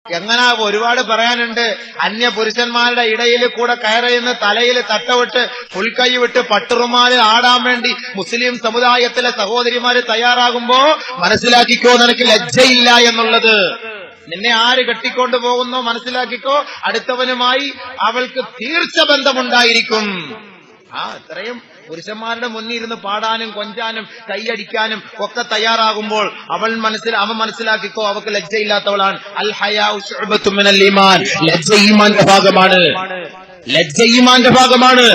എങ്ങനെ ഒരുപാട് പറയാനുണ്ട്. അന്യ പുരുഷന്മാരുടെ ഇടയിൽ കൂടെ കയറിയുന്ന തലയിൽ തട്ടവിട്ട് പുൽക്കൈ വിട്ട് പട്ടുറുമാല് ആടാൻ വേണ്ടി മുസ്ലിം സമുദായത്തിലെ സഹോദരിമാര് തയ്യാറാകുമ്പോ മനസ്സിലാക്കിക്കോ, നിനക്ക് ലജ്ജയില്ല എന്നുള്ളത്. നിന്നെ ആര് കെട്ടിക്കൊണ്ടു പോകുന്നോ മനസ്സിലാക്കിക്കോ, അടുത്തവനുമായി അവൾക്ക് തീർച്ച ബന്ധമുണ്ടായിരിക്കും. ഇത്രയും പുരുഷന്മാരുടെ മുന്നിൽ ഇരുന്ന് പാടാനും കൊഞ്ചാനും കൈയടിക്കാനും ഒക്കെ തയ്യാറാകുമ്പോൾ അവൻ മനസ്സിലാക്കിക്കോ, അവൾക്ക് ലജ്ജയില്ലാത്തവളാണ്. അൽ ഹയാഉ ശുഅബത്തുൻ മിനൽ ഈമാൻ. ലജ്ജ ഈമാന്റെ ഭാഗമാണ്. ലജ്ജ ഈമാന്റെ ഭാഗമാണ്.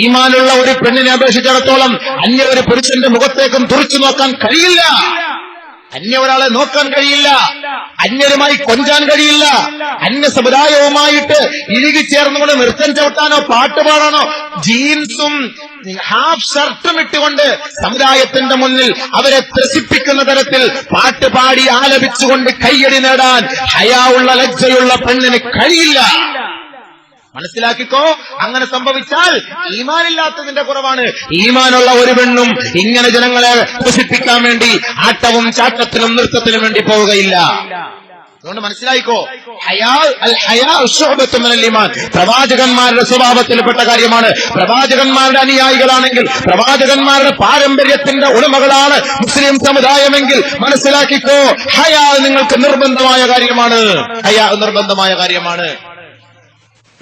ഈമാനുള്ള ഒരു പെണ്ണിനെ അപേക്ഷിച്ചിടത്തോളം അന്യ ഒരു പുരുഷന്റെ മുഖത്തേക്കും തുറച്ചു നോക്കാൻ കഴിയില്ല. അന്യ ഒരാളെ നോക്കാൻ കഴിയില്ല. അന്യരുമായി കൊഞ്ചാൻ കഴിയില്ല. അന്യ സമുദായവുമായിട്ട് ഇഴുകിച്ചേർന്നുകൊണ്ട് നൃത്തം ചവിട്ടാനോ പാട്ട് പാടാനോ ജീൻസും ഹാഫ് ഷർട്ടും ഇട്ടുകൊണ്ട് സമുദായത്തിന്റെ മുന്നിൽ അവരെ ത്രസിപ്പിക്കുന്ന തരത്തിൽ പാട്ട് പാടി ആലപിച്ചുകൊണ്ട് കയ്യടി നേടാൻ ഹയാവുള്ള ലജ്ജയുള്ള പെണ്ണിന് കഴിയില്ല. മനസ്സിലാക്കിക്കോ. അങ്ങനെ സംഭവിച്ചാൽ ഈമാനില്ലാത്തതിന്റെ കുറവാണ്. ഈമാനുള്ള ഒരു പെണ്ണും ഇങ്ങനെ ജനങ്ങളെ ത്രസിപ്പിക്കാൻ വേണ്ടി ആട്ടവും ചാട്ടത്തിനും നൃത്തത്തിനും വേണ്ടി പോവുകയില്ല. അതുകൊണ്ട് മനസ്സിലായിക്കോ, പ്രവാചകന്മാരുടെ സ്വഭാവത്തിൽപ്പെട്ട കാര്യമാണ്. പ്രവാചകന്മാരുടെ അനുയായികളാണെങ്കിൽ, പ്രവാചകന്മാരുടെ പാരമ്പര്യത്തിന്റെ ഉടമകളാണ് മുസ്ലിം സമുദായമെങ്കിൽ മനസ്സിലാക്കിക്കോ, ഹയാ നിങ്ങൾക്ക് നിർബന്ധമായ കാര്യമാണ്. ഹയാ നിർബന്ധമായ കാര്യമാണ്.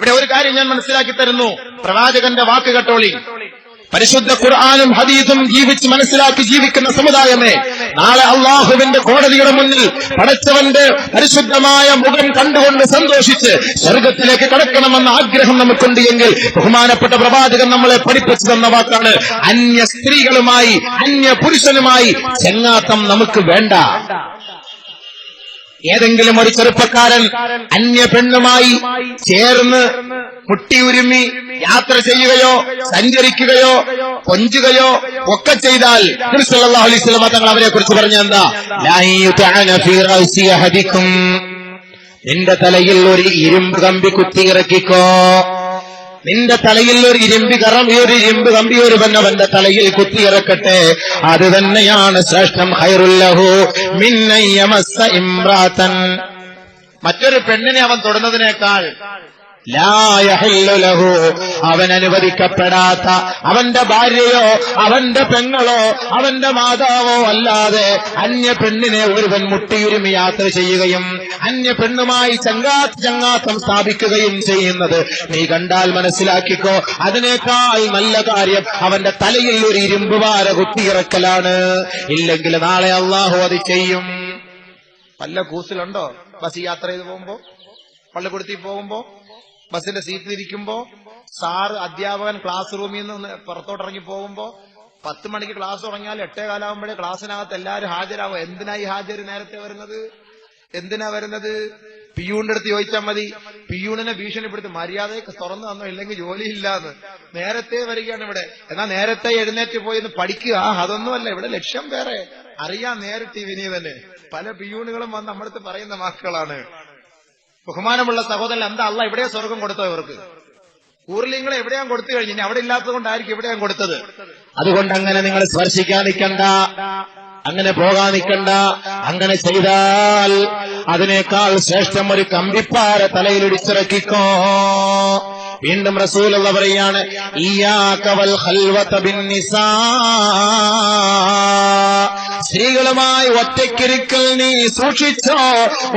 ഇവിടെ ഒരു കാര്യം ഞാൻ മനസ്സിലാക്കി തരുന്നു. പ്രവാചകന്റെ വാക്ക് കേട്ടോളി. പരിശുദ്ധ ഖുർആനും ഹദീസും ജീവിച്ച് മനസ്സിലാക്കി ജീവിക്കുന്ന സമുദായമേ, നാളെ അള്ളാഹുവിന്റെ കോടതിയുടെ മുന്നിൽ പടച്ചവന്റെ പരിശുദ്ധമായ മുഖം കണ്ടുകൊണ്ട് സന്തോഷിച്ച് സ്വർഗത്തിലേക്ക് കടക്കണമെന്ന ആഗ്രഹം നമുക്കുണ്ട് എങ്കിൽ ബഹുമാനപ്പെട്ട പ്രവാചകൻ നമ്മളെ പഠിപ്പിച്ചു തന്ന വാക്കാണ്, അന്യ സ്ത്രീകളുമായി അന്യ പുരുഷനുമായി ചെങ്ങാത്തം നമുക്ക് വേണ്ട. ഏതെങ്കിലും ഒരു ചെറുപ്പക്കാരൻ അന്യ പെണ്ണുമായി ചേർന്ന് മുട്ടിയുരുമ്മി യാത്ര ചെയ്യുകയോ സഞ്ചരിക്കുകയോ കൊഞ്ചുകയോ ഒക്കെ ചെയ്താൽ നബി സല്ലല്ലാഹു അലൈഹി വസല്ലം തങ്ങൾ അവരെ കുറിച്ച് പറഞ്ഞെന്താ, നിന്റെ തലയിൽ ഒരു ഇരുമ്പ് കമ്പി കുത്തിയിറക്കിക്കോ. നിന്റെ തലയിൽ ഒരു ഇരുമ്പ് കമ്പി ഒരു അവന്റെ തലയിൽ കുത്തിയിറക്കട്ടെ. അത് തന്നെയാണ് ശ്രേഷ്ഠം. ഖൈറുല്ലഹു മിൻ അയ്യമസ്സ ഇംറാതൻ. മറ്റൊരു പെണ്ണിനെ അവൻ തൊടുന്നതിനേക്കാൾ ലാ യഹില്ലു ലഹു, അവൻ അനുവദിക്കപ്പെടാത്ത അവന്റെ ഭാര്യയോ അവന്റെ പെങ്ങളോ അവന്റെ മാതാവോ അല്ലാതെ അന്യ പെണ്ണിനെ ഒരുവൻ മുട്ടിയുരുമി യാത്ര ചെയ്യുകയും അന്യ പെണ്ണുമായി ചങ്ങാത്തം സ്ഥാപിക്കുകയും ചെയ്യുന്നത് നീ കണ്ടാൽ മനസ്സിലാക്കിക്കോ, അതിനേക്കാൾ നല്ല കാര്യം അവന്റെ തലയിൽ ഒരു ഇരുമ്പ് വാര കുത്തിയിറക്കലാണ്. ഇല്ലെങ്കിൽ നാളെ അള്ളാഹു അത് ചെയ്യും. വല്ല കൂസിലുണ്ടോ? ബസ് യാത്ര ചെയ്ത് പോകുമ്പോ, പള്ളിക്കൂടത്തിൽ പോകുമ്പോ, ബസിന്റെ സീറ്റിലിരിക്കുമ്പോ, അധ്യാപകൻ ക്ലാസ് റൂമിൽ നിന്ന് പുറത്തോട്ടിറങ്ങി പോകുമ്പോ, 10 മണിക്ക് ക്ലാസ് തുടങ്ങിയാൽ 8:15 ക്ലാസ്സിനകത്ത് എല്ലാവരും ഹാജരാകും. എന്തിനാ ഈ ഹാജര് നേരത്തെ വരുന്നത്? എന്തിനാ വരുന്നത്? പിയൂണിന്റെ അടുത്ത് ചോദിച്ചാൽ മതി. പിയൂണിനെ ഭീഷണിപ്പെടുത്തി മര്യാദയ്ക്ക് തുറന്നു തന്നോ, ഇല്ലെങ്കിൽ ജോലിയില്ലാന്ന്. നേരത്തെ വരികയാണ് ഇവിടെ. എന്നാൽ നേരത്തെ എഴുന്നേറ്റ് പോയി ഒന്ന് പഠിക്കുക, അതൊന്നുമല്ല. ഇവിടെ ലക്ഷ്യം വേറെ. അറിയാം നേരിട്ട് വിനീ തന്നെ. പല പിയൂണുകളും വന്ന് നമ്മുടെ അടുത്ത് പറയുന്ന വാക്കുകളാണ്. ബഹുമാനമുള്ള സഹോദരൻ, എന്താ അള്ളാ ഇവിടെ സ്വർഗം കൊടുത്തോ ഇവർക്ക്? ഊർലിങ്ങൾ എവിടെയാണ് കൊടുത്തു കഴിഞ്ഞു? ഇനി അവിടെ ഇല്ലാത്തത് കൊണ്ടായിരിക്കും എവിടെയാണ് കൊടുത്തത്. അതുകൊണ്ട് അങ്ങനെ നിങ്ങൾ സ്പർശിക്കാൻ നിൽക്കണ്ട, അങ്ങനെ പോകാൻ നിൽക്കണ്ട. അങ്ങനെ ചെയ്താൽ അതിനേക്കാൾ ശ്രേഷ്ഠം ഒരു കമ്പിപ്പാര തലയിൽ ഇടിച്ചിറക്കിക്കോ. വീണ്ടും റസൂലുള്ള പറയാണ്, ഇയ്യാക വൽ ഖൽവത ബിന്നിസാ, സ്ത്രീകളുമായി ഒറ്റയ്ക്കിരിക്കൽ നീ സൂക്ഷിച്ചോ,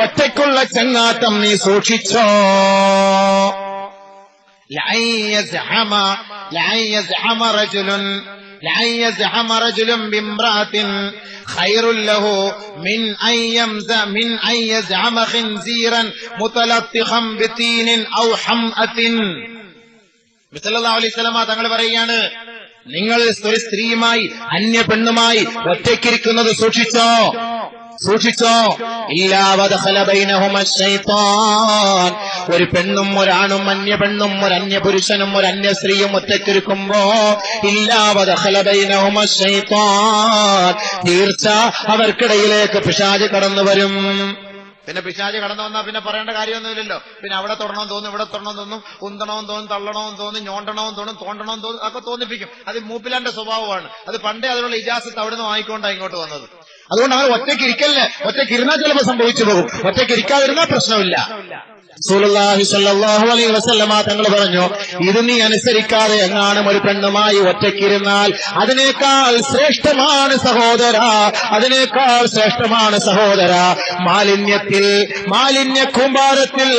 ഒറ്റയ്ക്കുള്ള ചങ്ങാത്തം നീ സൂക്ഷിച്ചോ. ലഅൻ യസ്ഹമ റജുലുൻ ബിംറാത്തിൻ ഖൈറുൻ ലഹു മിൻ അൻ യസ്ഹമ ഖിൻസീറൻ മുതലത്തിഖൻ ബിതീനിൻ ഔ ഹംഅത്തിൻ. നബി സല്ലല്ലാഹു അലൈഹി വസല്ലം തങ്ങൾ പറയുകയാണ്, നിങ്ങൾ ഒരു സ്ത്രീയുമായി അന്യ പെണ്ണുമായി ഒറ്റയ്ക്കിരിക്കുന്നത് സൂക്ഷിച്ചോ. ഇല്ലാ വദഖല ബൈനഹുമ ശൈത്താൻ. ഒരു പെണ്ണും ഒരാണും അന്യ പെണ്ണും ഒരു അന്യ പുരുഷനും ഒരു അന്യ സ്ത്രീയും ഒറ്റയ്ക്കിരിക്കുമ്പോ ഇല്ലാ വദഖല ബൈനഹുമ ശൈത്താൻ, തീർച്ച അവർക്കിടയിലേക്ക് പിശാച് കടന്നു വരും. പിന്നെ പിശാച് കടന്നു വന്നാൽ പിന്നെ പറയേണ്ട കാര്യമൊന്നുമില്ലല്ലോ. പിന്നെ അവിടെ തൊടണമെന്ന് തോന്നും, ഇവിടെ തൊടണമെന്ന് തോന്നും, ഉന്തണമെന്ന് തോന്നും, തള്ളണമെന്ന് തോന്നും, ഞോണ്ടണമെന്ന് തോന്നും, തോണ്ടണമെന്ന് തോന്നും, ഒക്കെ തോന്നിപ്പിക്കും. അത് മൂപ്പിലാന്റെ സ്വഭാവമാണ്. അത് പണ്ടേ അതിനുള്ള ഇജാസത്ത് അവിടെ നിന്ന് വാങ്ങിക്കൊണ്ടാണ് ഇങ്ങോട്ട് വന്നത്. അതുകൊണ്ട് അവർ ഒറ്റയ്ക്ക് ഇരിക്കല്ലേ. ഒറ്റയ്ക്ക് ഇരുന്നാൽ ചിലപ്പോൾ സംഭവിച്ചു പോകും, ഒറ്റയ്ക്ക് ഇരിക്കാതിരുന്നാൽ പ്രശ്നമില്ല. റസൂലുള്ളാഹി സ്വല്ലല്ലാഹു അലൈഹി വസല്ലമ തങ്ങൾ പറഞ്ഞു, ഇത് നീ അനുസരിക്കാതെ എങ്ങാനും ഒരു പെണ്ണുമായി ഒറ്റയ്ക്കിരുന്നാൽ അതിനേക്കാൾ ശ്രേഷ്ഠമാണ് സഹോദര മാലിന്യ കൂമ്പാരത്തിൽ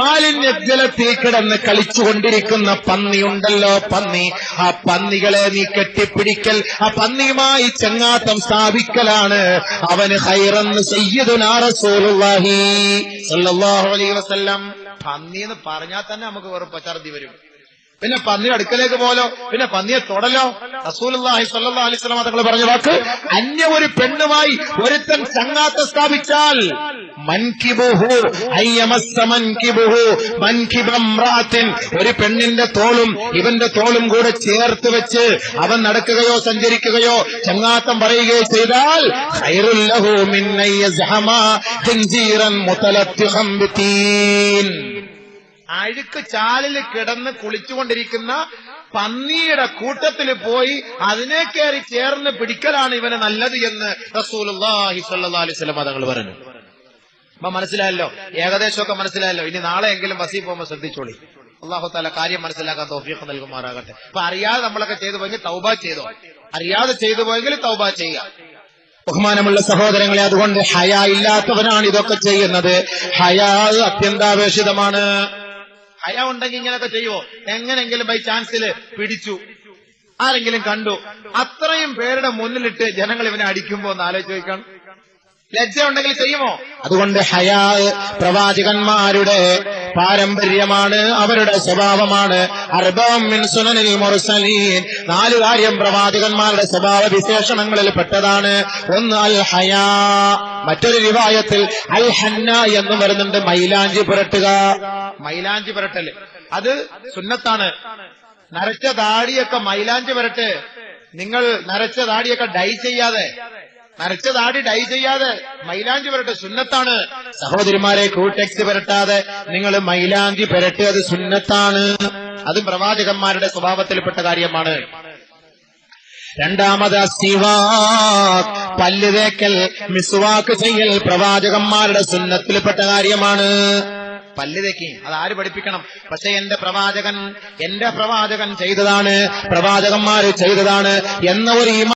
മാലിന്യ ജലത്തിൽ കിടന്ന് കളിച്ചുകൊണ്ടിരിക്കുന്ന പന്നിയുണ്ടല്ലോ, പന്നി. ആ പന്നികളെ നീ കെട്ടിപ്പിടിക്കൽ, ആ പന്നിയുമായി ചങ്ങാത്തം സ്ഥാപിക്കലാണ് അവന് ഖൈറെന്ന് സയ്യിദുനാ റസൂലുള്ളാഹി സ്വല്ലല്ലാഹു അലൈഹി വസല്ലം. പന്നി എന്ന് പറഞ്ഞാൽ തന്നെ നമുക്ക് വെറും ഛർദ്ദി വരും. പിന്നെ പന്നിയുടെ അടുക്കലേക്ക് പോലോ, പിന്നെ പന്നിയെ തൊടലോ. റസൂലുള്ളാഹി സ്വല്ലല്ലാഹു അലൈഹി വസല്ലം തങ്ങൾ പറഞ്ഞ വാക്ക്, അന്യ ഒരു പെണ്ണുമായി ഒരുത്തൻ ചങ്ങാത്തം സ്ഥാപിച്ചാൽ ഒരു പെണ്ണിന്റെ തോളും ഇവന്റെ തോളും കൂടെ ചേർത്ത് വെച്ച് അവൻ നടക്കുകയോ സഞ്ചരിക്കുകയോ ചങ്ങാത്തം പറയുകയോ ചെയ്താൽ ഖൈറുൽ ലഹു മിൻ അയ്യസ്ഹമ ഖിൻസീറൻ മുതലത്തിഖം ബിതീൻ. അഴുക്ക് ചാലിൽ കിടന്ന് കുളിച്ചുകൊണ്ടിരിക്കുന്ന പന്നിയുടെ കൂട്ടത്തിൽ പോയി അതിനെ കയറി ചേർന്ന് പിടിക്കലാണ് ഇവന് നല്ലത് എന്ന് റസൂലുള്ളാഹി സ്വല്ലല്ലാഹു അലൈഹി വസല്ലം തങ്ങൾ പറഞ്ഞു. അപ്പൊ മനസ്സിലായല്ലോ, ഏകദേശമൊക്കെ മനസ്സിലായല്ലോ. ഇനി നാളെയെങ്കിലും ബസ്സിൽ പോകുമ്പോൾ ശ്രദ്ധിച്ചോളി. അല്ലാഹു തആല കാര്യം മനസ്സിലാക്കാൻ തൗഫീഖ് നൽകുമാറാകട്ടെ. അപ്പൊ അറിയാതെ നമ്മളൊക്കെ ചെയ്തു പോയെങ്കിൽ തൗബ ചെയ്തോ, അറിയാതെ ചെയ്തു പോയെങ്കിൽ തൗബ ചെയ്യുക. ബഹുമാനമുള്ള സഹോദരങ്ങളെ, അതുകൊണ്ട് ഹയാ ഇല്ലാത്തവനാണ് ഇതൊക്കെ ചെയ്യുന്നത്. ഹയാ അത്യന്താപേക്ഷിതമാണ്. ഹയാ ഉണ്ടെങ്കിൽ ഇങ്ങനെയൊക്കെ ചെയ്യുവോ? എങ്ങനെങ്കിലും ബൈ ചാൻസിൽ പിടിച്ചു, ആരെങ്കിലും കണ്ടു, അത്രയും പേരുടെ മുന്നിലിട്ട് ജനങ്ങൾ ഇവനെ അടിക്കുമ്പോ ഒന്ന് ആലോചിച്ച് ചോദിക്കണം, ലജ്ജ ഉണ്ടെങ്കിൽ ചെയ്യുമോ? അതുകൊണ്ട് ഹയാ പ്രവാചകന്മാരുടെ പാരമ്പര്യമാണ്, അവരുടെ സ്വഭാവമാണ്. അർബഉം മിൻ സുനനിൽ മുർസലീൻ, 4 കാര്യം പ്രവാചകന്മാരുടെ സ്വഭാവ വിശേഷണങ്ങളിൽ പെട്ടതാണ്. ഒന്ന് അൽ ഹയാ, മറ്റൊരു റിവായത്തിൽ അൽ ഹന്ന എന്ന് വരുന്നുണ്ട്, മൈലാഞ്ചി പുരട്ടുക. മൈലാഞ്ചി പുരട്ടല് അത് സുന്നത്താണ്. നരച്ച താടിയൊക്കെ മൈലാഞ്ചി പുരട്ട്. നിങ്ങൾ നരച്ച താടിയൊക്കെ ഡൈ ചെയ്യാതെ, നരച്ച താടി ഡൈ ചെയ്യാതെ മൈലാഞ്ചി പുരട്ട് സുന്നത്താണ്. സഹോദരിമാരെ, ക്രൂടെക്സ് പുരട്ടാതെ നിങ്ങൾ മൈലാഞ്ചി പുരട്ട്, അത് സുന്നത്താണ്. അതും പ്രവാചകന്മാരുടെ സ്വഭാവത്തിൽപ്പെട്ട കാര്യമാണ്. രണ്ടാമത് സിവാക്ക്, പല്ല് തേക്കൽ, മിസ്വാക്ക് ചെയ്യൽ പ്രവാചകന്മാരുടെ സുന്നത്തിൽപ്പെട്ട കാര്യമാണ്. പല്ല് തേക്കി അത് ആര് പഠിപ്പിക്കണം? പക്ഷെ എന്റെ പ്രവാചകൻ ചെയ്തതാണ്, പ്രവാചകന്മാര് ചെയ്തതാണ് എന്ന ഒരു